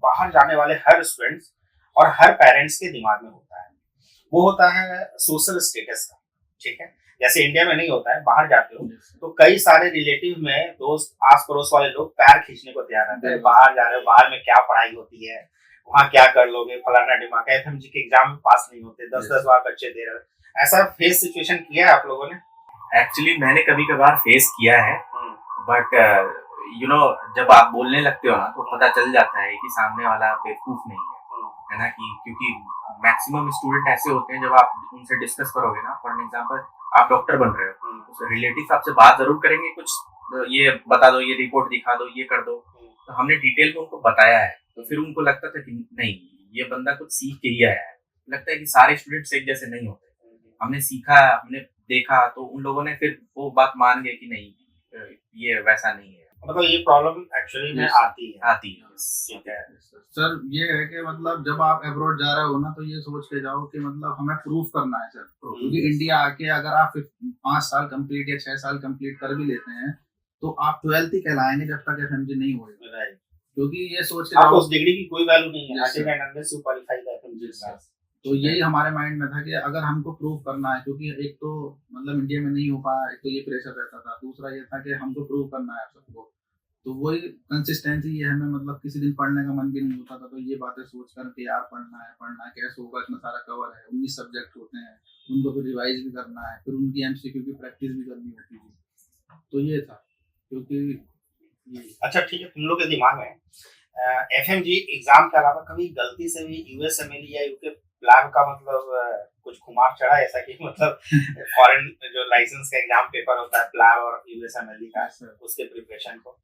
Speaker 1: बाहर जाने वाले हर स्टूडेंट्स और हर पेरेंट्स के दिमाग में होता है, वो होता है सोशल स्टेटस का। ठीक है, जैसे इंडिया में नहीं होता है, बाहर जाते हो तो कई सारे रिलेटिव में दोस्त, आस पड़ोस वाले लोग पैर खींचने को तैयार रहते हैं, बाहर जा रहे हो, बाहर में क्या पढ़ाई होती है, वहाँ क्या कर लोगे, फलाना डिमांड, FMG के एग्जाम में पास नहीं होते, 10-10 बार बच्चे दे रहे। ऐसा फेस सिचुएशन किया है आप लोगों ने?
Speaker 3: एक्चुअली मैंने कभी कभार फेस किया है, बट यू नो जब आप बोलने लगते हो ना तो पता चल जाता है कि सामने वाला बेवकूफ नहीं है ना, कि क्योंकि मैक्सिमम स्टूडेंट ऐसे होते हैं, जब आप उनसे डिस्कस करोगे ना, फॉर एग्जांपल आप डॉक्टर बन रहे हो, तो रिलेटिव आपसे बात जरूर करेंगे, कुछ ये बता दो, ये रिपोर्ट दिखा दो, ये कर दो। तो हमने डिटेल में उनको बताया है, तो फिर उनको लगता था कि नहीं ये बंदा कुछ सीख के ही आया है। लगता है कि सारे स्टूडेंट्स एक जैसे नहीं होते, हमने सीखा, हमने देखा, तो उन लोगों ने फिर वो बात मान गए कि नहीं ये वैसा नहीं है।
Speaker 1: मतलब ये प्रॉब्लम एक्चुअली में आती है।
Speaker 3: ठीक है
Speaker 2: सर। ये है कि मतलब जब आप अब्रॉड जा रहे हो ना, तो ये सोच के जाओ कि मतलब हमें प्रूफ करना है सर। क्योंकि इंडिया आके अगर आप 5 साल कंप्लीट या 6 साल कंप्लीट कर भी लेते हैं तो आप 12th ही कहलाएंगे जब तक FMG नहीं होगा। क्योंकि ये सोच के
Speaker 1: उस डिग्री की कोई वैल्यू नहीं है until and unless you qualify the FMG।
Speaker 2: तो यही हमारे माइंड में था कि अगर हमको प्रूव करना है, क्योंकि एक तो मतलब इंडिया में नहीं हो पाया, एक तो ये प्रेशर रहता था, दूसरा ये था कि हमको प्रूव करना है सबको। तो वही कंसिस्टेंसी ये हमें मतलब किसी दिन पढ़ने का मन भी नहीं होता था, तो ये बातें सोच कर कि यार पढ़ना है कैसे होगा, इतना सारा कवर है, 19 सब्जेक्ट होते हैं, उनको फिर रिवाइज भी करना है, फिर उनकी MCQ की प्रैक्टिस भी करनी होती थी। तो ये था क्योंकि
Speaker 1: अच्छा ठीक है, तुम लोग के दिमाग में FMG एग्जाम के अलावा कभी गलती से भी USMLE या UK प्लान का मतलब कुछ खुमार चढ़ा ऐसा कि मतलब फॉरेन जो लाइसेंस का एग्जाम पेपर होता है प्लान और USMLE का, उसके प्रिपरेशन को,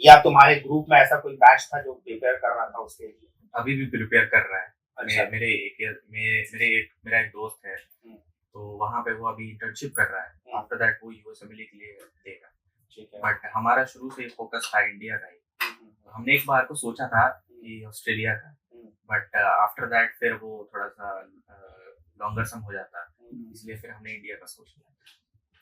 Speaker 1: या तुम्हारे ग्रुप में ऐसा कोई बैच था जो प्रिपेयर कर रहा था उसके लिए?
Speaker 3: अभी भी प्रिपेयर कर रहा है।
Speaker 1: अच्छा।
Speaker 3: मेरा एक दोस्त है, तो वहाँ पे वो अभी इंटर्नशिप कर रहा है। आफ्टर दैट वो USMLE के लिए देगा।
Speaker 1: ठीक है।
Speaker 3: बट हमारा शुरू से फोकस था इंडिया का ही। हमने एक बार को सोचा था कि ऑस्ट्रेलिया का, बट आफ्टर दैट फिर वो थोड़ा सा लॉन्गर सम हो जाता, इसलिए फिर हमने इंडिया का सोच लिया।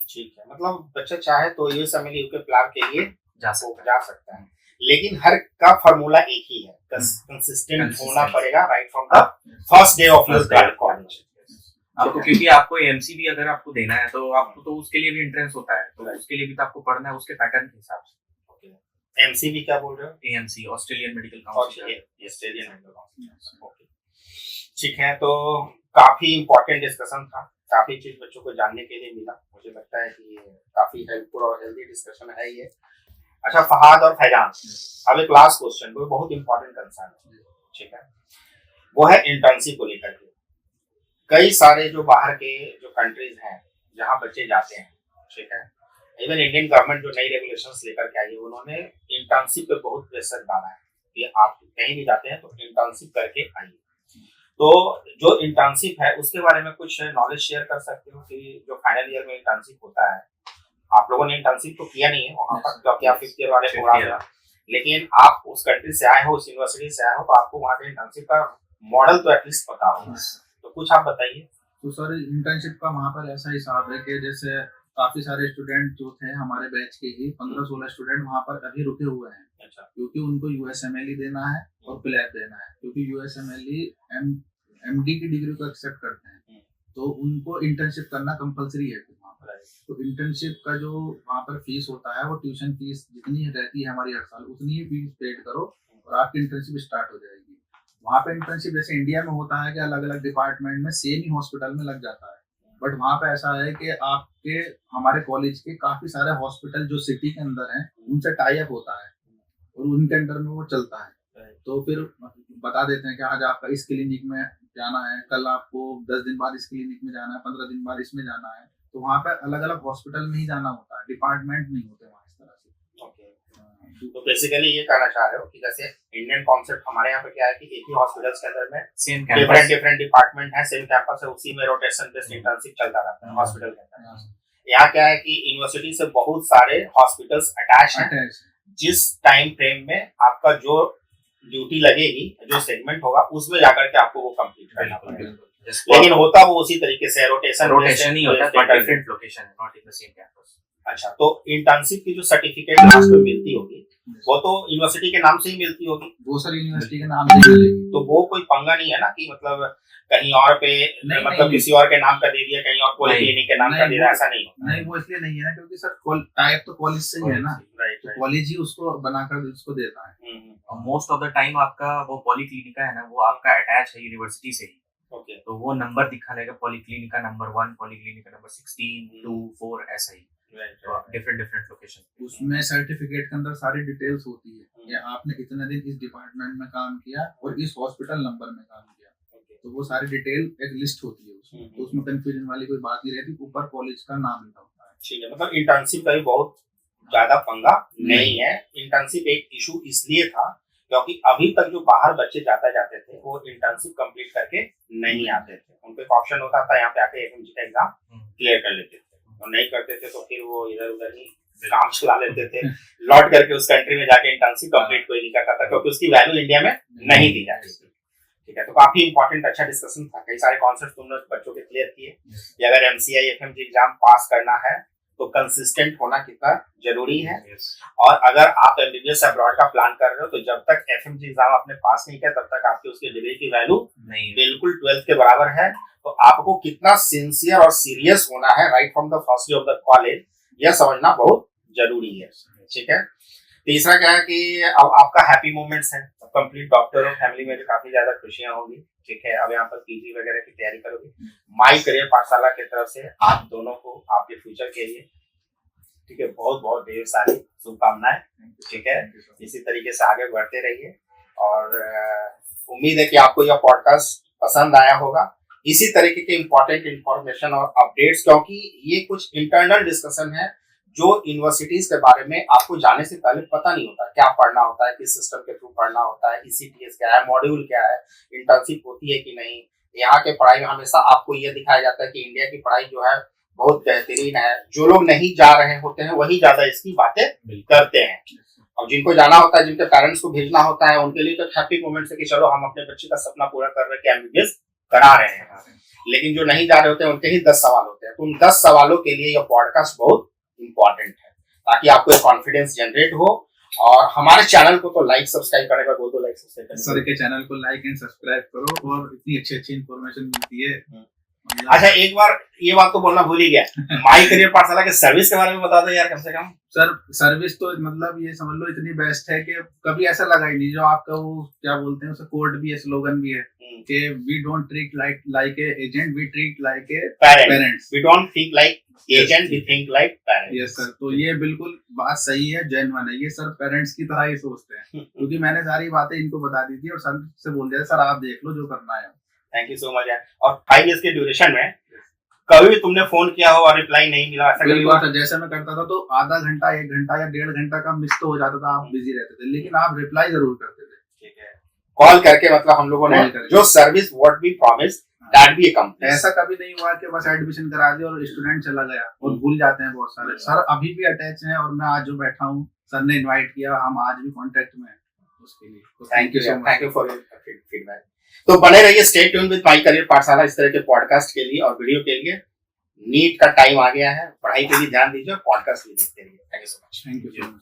Speaker 1: ठीक है, मतलब बच्चा चाहे तो USMLE UK प्लान के लिए जा सकता है, लेकिन हर का फार्मूला एक ही है, कंसिस्टेंट होना पड़ेगा right from the first day of your college.
Speaker 3: आपको क्योंकि आपको MCB अगर आपको देना है तो आपको तो उसके लिए भी एंट्रेंस होता है, तो उसके लिए भी तो आपको पढ़ना है उसके पैटर्न के हिसाब से।
Speaker 1: MCB क्या बोल रहे हो?
Speaker 3: AMC Australian medical council.
Speaker 1: ठीक है, तो काफी इंपॉर्टेंट डिस्कशन था, काफी चीज बच्चों को जानने के लिए मिला। मुझे लगता है कि काफी हेल्पफुल और हेल्दी डिस्कशन है ये। अच्छा फहाद और फैजान, अब एक लास्ट क्वेश्चन, वो बहुत इंपॉर्टेंट कंसर्न है, ठीक है, वो है इंटर्नशिप को लेकर के। कई सारे जो बाहर के जो कंट्रीज हैं जहाँ बच्चे जाते हैं, ठीक है, इवन इंडियन गवर्नमेंट जो नई रेगुलेशंस लेकर के आई है, उन्होंने इंटर्नशिप पे बहुत प्रेशर डाला है कि आप कहीं भी जाते हैं तो इंटर्नशिप करके आइए। तो जो इंटर्नशिप है उसके बारे में कुछ नॉलेज शेयर कर सकते हो कि जो फाइनल ईयर में इंटर्नशिप होता है, आप लोगों ने इंटर्नशिप तो किया नहीं है वहाँ पर क्योंकि आप 5th ईयर वाले प्रोग्राम में, लेकिन आप उस कंट्री से आए हो, उस यूनिवर्सिटी से आए हो, तो आपको वहाँ के इंटर्नशिप का मॉडल तो एटलीस्ट पता होगा, तो कुछ आप बताइए।
Speaker 2: तो सर इंटर्नशिप का वहाँ पर ऐसा हिसाब है कि जैसे काफी सारे स्टूडेंट जो थे हमारे बैच के ही 15-16 स्टूडेंट वहाँ पर अभी रुके हुए हैं। अच्छा। क्योंकि उनको USMLE देना है और प्लैब देना है, क्योंकि USMLE MD की डिग्री को एक्सेप्ट करते हैं, तो उनको इंटर्नशिप करना कंपलसरी है वहाँ पर। तो इंटर्नशिप का जो वहाँ पर फीस होता है, वो ट्यूशन फीस जितनी रहती है हमारी हर साल, उतनी ही फीस पेड करो और आपकी इंटर्नशिप स्टार्ट हो जाएगी। वहाँ पे इंटर्नशिप जैसे इंडिया में होता है कि अलग अलग डिपार्टमेंट में सेम ही हॉस्पिटल में लग जाता है, बट वहाँ पे ऐसा है कि आपके हमारे कॉलेज के काफी सारे हॉस्पिटल जो सिटी के अंदर हैं उनसे टाई अप होता है और उनके अंडर में वो चलता है। तो फिर बता देते हैं कि आज आपका इस क्लिनिक में जाना है, कल आपको 10 दिन बाद इस क्लिनिक में जाना है, 15 दिन बाद इसमें जाना है। तो वहाँ पे अलग अलग हॉस्पिटल में ही जाना होता है, डिपार्टमेंट नहीं होते वहाँ इस तरह से।
Speaker 1: तो बेसिकली ये कहना चाह रहे हो कि जैसे इंडियन कॉन्सेप्ट हमारे यहाँ पे क्या है कि एक ही हॉस्पिटल्स के अंदर में डिफरेंट डिपार्टमेंट है, सेम कैंपस है, उसी में रोटेशन बेस्ड इंटर्नशिप चलता रहता है हॉस्पिटल के अंदर। यहाँ क्या है कि यूनिवर्सिटी से बहुत सारे हॉस्पिटल्स अटैच हैं, जिस टाइम फ्रेम में आपका जो ड्यूटी लगेगी, जो सेगमेंट होगा, उसमें जाकर के आपको वो कंप्लीट करना पड़ेगा। लेकिन होता वो उसी तरीके से रोटेशन ही होता है, बट डिफरेंट लोकेशन है, not in the same campus. अच्छा, तो इंटर्नशिप की जो सर्टिफिकेट लास्ट में मिलती होगी वो तो यूनिवर्सिटी के नाम से ही मिलती होगी।
Speaker 2: वो सर यूनिवर्सिटी के नाम से मिलेगी,
Speaker 1: तो वो कोई पंगा नहीं है ना कि मतलब कहीं और पे मतलब किसी और के नाम का दे दिया, कहीं और पॉलिक्लिनिक के नाम का दे दिया, ऐसा नहीं होता।
Speaker 2: नहीं, वो इसलिए नहीं है ना क्योंकि सर टाइप तो कॉलेज से ही है ना, तो कॉलेज ही उसको बनाकर उसको देता है।
Speaker 3: मोस्ट ऑफ द टाइम आपका वो पॉलिक्लिनिका है ना, वो आपका अटैच है यूनिवर्सिटी से ही।
Speaker 1: ओके।
Speaker 3: तो वो नंबर दिखा देगा, पॉलिक्लिनिका नंबर 1, पॉलिक्लिनिका नंबर 16, 2, 4 ऐसा ही, डिफरेंट लोकेशन।
Speaker 2: उसमें सर्टिफिकेट के अंदर सारी डिटेल्स होती है कि आपने इतने दिन इस डिपार्टमेंट में काम किया और इस हॉस्पिटल नंबर में काम किया, तो वो सारी डिटेल एक लिस्ट होती है उसमें, तो उसमें कंफ्यूजन वाली कोई बात नहीं रहती, ऊपर कॉलेज का नाम लिखा होता है।
Speaker 1: ठीक है, मतलब इंटर्नशिप का भी बहुत ज्यादा पंगा नहीं है। इंटर्नशिप एक इशू इसलिए था क्योंकि अभी तक जो बाहर बच्चे जाते थे वो इंटर्नशिप कंप्लीट करके नहीं आते थे, उनको एक ऑप्शन होता था यहाँ पे आके FMG का एग्जाम क्लियर कर लेते थे, और नहीं करते थे तो फिर वो इधर उधर ही काम चला लेते थे। लौट करके उस कंट्री में जाके इंटर्नशिप कंप्लीट कोई नहीं करता था, क्योंकि उसकी वैल्यू इंडिया में नहीं दी जाती थी। ठीक है, तो काफी इंपॉर्टेंट अच्छा डिस्कशन था, कई सारे कॉन्सेप्ट तुमने बच्चों के क्लियर किए कि अगर MCI FMG एग्जाम पास करना है तो कंसिस्टेंट होना कितना जरूरी है। और अगर आप MBBS अब्रॉड का प्लान कर रहे हो तो जब तक FMG एग्जाम आपने पास नहीं किया तब तक आपकी उसकी डिग्री की वैल्यू बिल्कुल 12th के बराबर है। तो आपको कितना सिंसियर और सीरियस होना है right from the first day of the college, यह समझना बहुत जरूरी है। ठीक है, तीसरा क्या है कि अब आपका हैप्पी मोमेंट्स है, कंप्लीट डॉक्टर और फैमिली में भी काफी ज्यादा खुशियां होगी। ठीक है, अब यहाँ पर PG वगैरह की तैयारी करोगे। माई करियर पाठशाला की तरफ से आप दोनों को आपके फ्यूचर के लिए ठीक है बहुत बहुत ढेर सारी शुभकामनाएं। ठीक है, इसी तरीके से आगे बढ़ते रहिए और उम्मीद है कि आपको यह पॉडकास्ट पसंद आया होगा। इसी तरीके के इंपॉर्टेंट इंफॉर्मेशन और अपडेट्स, क्योंकि ये कुछ इंटरनल डिस्कशन है जो यूनिवर्सिटीज के बारे में आपको जाने से पहले पता नहीं होता, क्या पढ़ना होता है, किस सिस्टम के थ्रू पढ़ना होता है, ECTS क्या है, मॉड्यूल क्या है, इंटर्नशिप होती है कि नहीं। यहाँ के पढ़ाई में हमेशा आपको ये दिखाया जाता है कि इंडिया की पढ़ाई जो है बहुत बेहतरीन है। जो लोग नहीं जा रहे होते हैं वही ज्यादा इसकी बातें करते हैं, और जिनको जाना होता है, जिनके पेरेंट्स को भेजना होता है, उनके लिए तो हैप्पी मोमेंट्स है कि चलो हम अपने बच्चे का सपना पूरा कर रहे हैं, MBBS करा रहे हैं। लेकिन जो नहीं जा रहे होते हैं उनके ही 10 सवाल होते हैं। तो उन 10 सवालों के लिए यह पॉडकास्ट बहुत इंपॉर्टेंट है, ताकि आपको एक कॉन्फिडेंस जनरेट हो। और हमारे चैनल को तो लाइक सब्सक्राइब करने का, बोल दो लाइक सब्सक्राइब करें।
Speaker 2: सर के चैनल को लाइक एंड सब्सक्राइब करो, और इतनी अच्छी इन्फॉर्मेशन मिलती है।
Speaker 1: अच्छा, एक बार ये बात तो बोलना भूल ही गया, माई करियर पाठशाला के सर्विस के बारे में बता दो यार कम से कम।
Speaker 2: सर सर्विस तो मतलब ये समझ लो इतनी बेस्ट है कि कभी ऐसा लगा ही नहीं। जो आपका वो क्या बोलते हैं, उसे कोड भी है, स्लोगन भी है कि we don't treat like a agent, we treat like a parents.
Speaker 1: We don't think like agent, we think like parents.
Speaker 2: Yes sir, तो ये बिल्कुल बात सही है, जेन्युइन है। ये सर पेरेंट्स की तरह ही सोचते हैं, क्योंकि मैंने सारी बातें इनको बता दी थी और सर से बोल दिया सर आप देख लो जो करना है।
Speaker 1: थैंक यू सो मच यार। और 5 years के ड्यूरेशन में कभी भी तुमने फोन किया हो और रिप्लाई नहीं मिला, ऐसा कभी हुआ?
Speaker 2: जैसे मैं करता था तो आधा घंटा, 1 घंटा या 1.5 घंटा का मिस तो हो जाता था, आप बिजी रहते थे, लेकिन आप रिप्लाई जरूर करते थे।
Speaker 1: ठीक है, कॉल करके मतलब हम लोगों ने जो service what we promise that be accomplished.
Speaker 2: ऐसा कभी नहीं हुआ कि बस एडमिशन करा दिया और स्टूडेंट चला गया, और भूल जाते हैं बहुत सारे। सर अभी भी अटैच हैं, और मैं आज जो बैठा हूँ सर ने इनवाइट किया, हम आज भी कांटेक्ट में हैं उसके लिए।
Speaker 1: Thank you so much, thank you for your feedback. तो बने रहिए, stay tune with my career पाठशाला इस तरह के पॉडकास्ट के लिए और वीडियो के लिए। नीट का टाइम आ गया है, पढ़ाई पे भी ध्यान दीजिए, पॉडकास्ट भी देखते रहिए। Thank you so much.
Speaker 2: Thank you so much.